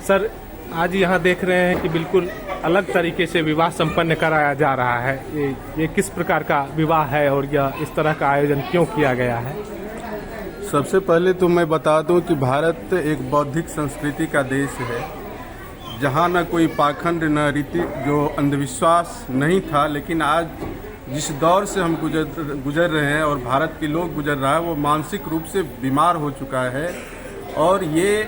Sir, आज यहाँ देख रहे हैं कि बिल्कुल अलग तरीके से विवाह संपन्न कराया जा रहा है। ये किस प्रकार का विवाह है और यह इस तरह का आयोजन क्यों किया गया है? सबसे पहले तो मैं बता दूं कि भारत एक बौद्धिक संस्कृति का देश है, जहां न कोई पाखंड न रीति जो अंधविश्वास नहीं था। लेकिन आज जिस दौर से हम गुजर रहे हैं और भारत के लोग गुजर रहा है, वो मानसिक रूप से बीमार हो चुका है और ये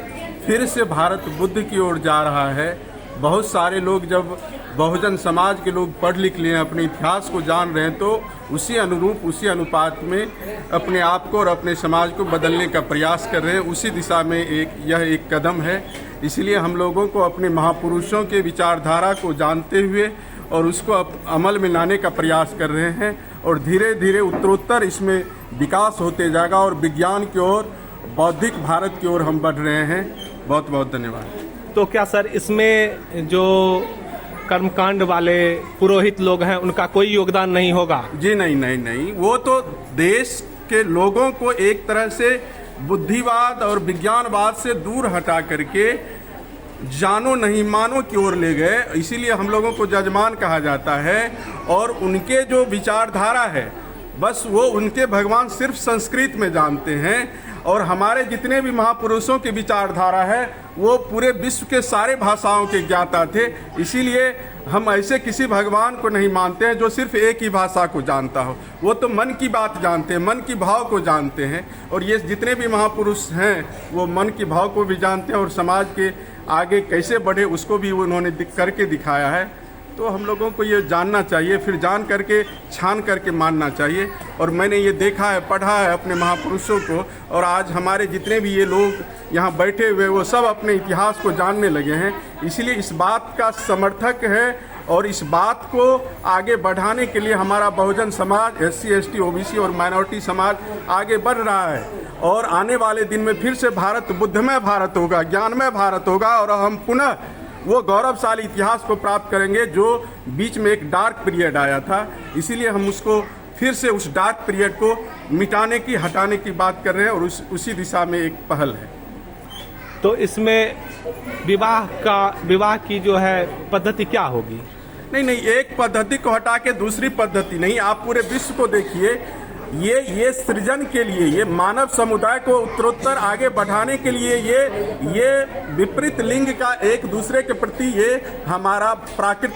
फिर से भारत बुद्ध की ओर जा रहा है। बहुत सारे लोग जब बहुजन समाज के लोग पढ़ लिख लिए, अपने इतिहास को जान रहे हैं, तो उसी अनुरूप उसी अनुपात में अपने आप को और अपने समाज को बदलने का प्रयास कर रहे हैं। उसी दिशा में यह एक कदम है। इसलिए हम लोगों को अपने महापुरुषों के विचारधारा को जानते हुए और उसको अमल में लाने का प्रयास कर रहे हैं और धीरे धीरे उत्तरोत्तर इसमें विकास होते जाएगा और विज्ञान की ओर, बौद्धिक भारत की ओर हम बढ़ रहे हैं। बहुत बहुत धन्यवाद। तो क्या सर, इसमें जो कर्मकांड वाले पुरोहित लोग हैं उनका कोई योगदान नहीं होगा? जी नहीं, वो तो देश के लोगों को एक तरह से बुद्धिवाद और विज्ञानवाद से दूर हटा करके जानो नहीं मानो की ओर ले गए। इसीलिए हम लोगों को जजमान कहा जाता है और उनके जो विचारधारा है, बस वो उनके भगवान सिर्फ संस्कृत में जानते हैं और हमारे जितने भी महापुरुषों की विचारधारा है वो पूरे विश्व के सारे भाषाओं के ज्ञाता थे। इसीलिए हम ऐसे किसी भगवान को नहीं मानते हैं जो सिर्फ एक ही भाषा को जानता हो। वो तो मन की बात जानते हैं, मन की भाव को जानते हैं और ये जितने भी महापुरुष हैं वो मन की भाव को भी जानते हैं और समाज के आगे कैसे बढ़े उसको भी उन्होंने करके दिखाया है। तो हम लोगों को ये जानना चाहिए, फिर जान करके छान करके मानना चाहिए। और मैंने ये देखा है, पढ़ा है अपने महापुरुषों को, और आज हमारे जितने भी ये लोग यहाँ बैठे हुए वो सब अपने इतिहास को जानने लगे हैं। इसलिए इस बात का समर्थक है और इस बात को आगे बढ़ाने के लिए हमारा Bahujan Samaj, SC, ST, OBC और माइनॉरिटी समाज आगे बढ़ रहा है। और आने वाले दिन में फिर से भारत बुद्धमय भारत होगा, ज्ञानमय भारत होगा और हम पुनः वो गौरवशाली इतिहास को प्राप्त करेंगे जो बीच में एक डार्क पीरियड आया था। इसीलिए हम उसको फिर से उस डार्क पीरियड को मिटाने की, हटाने की बात कर रहे हैं और उसी दिशा में एक पहल है। तो इसमें विवाह की जो है पद्धति क्या होगी? नहीं, एक पद्धति को हटा के दूसरी पद्धति नहीं। आप पूरे विश्व को देखिए, ये सृजन के लिए, ये मानव समुदाय को उत्तरोत्तर आगे बढ़ाने के लिए ये विपरीत लिंग का एक दूसरे के प्रति ये हमारा प्राकृतिक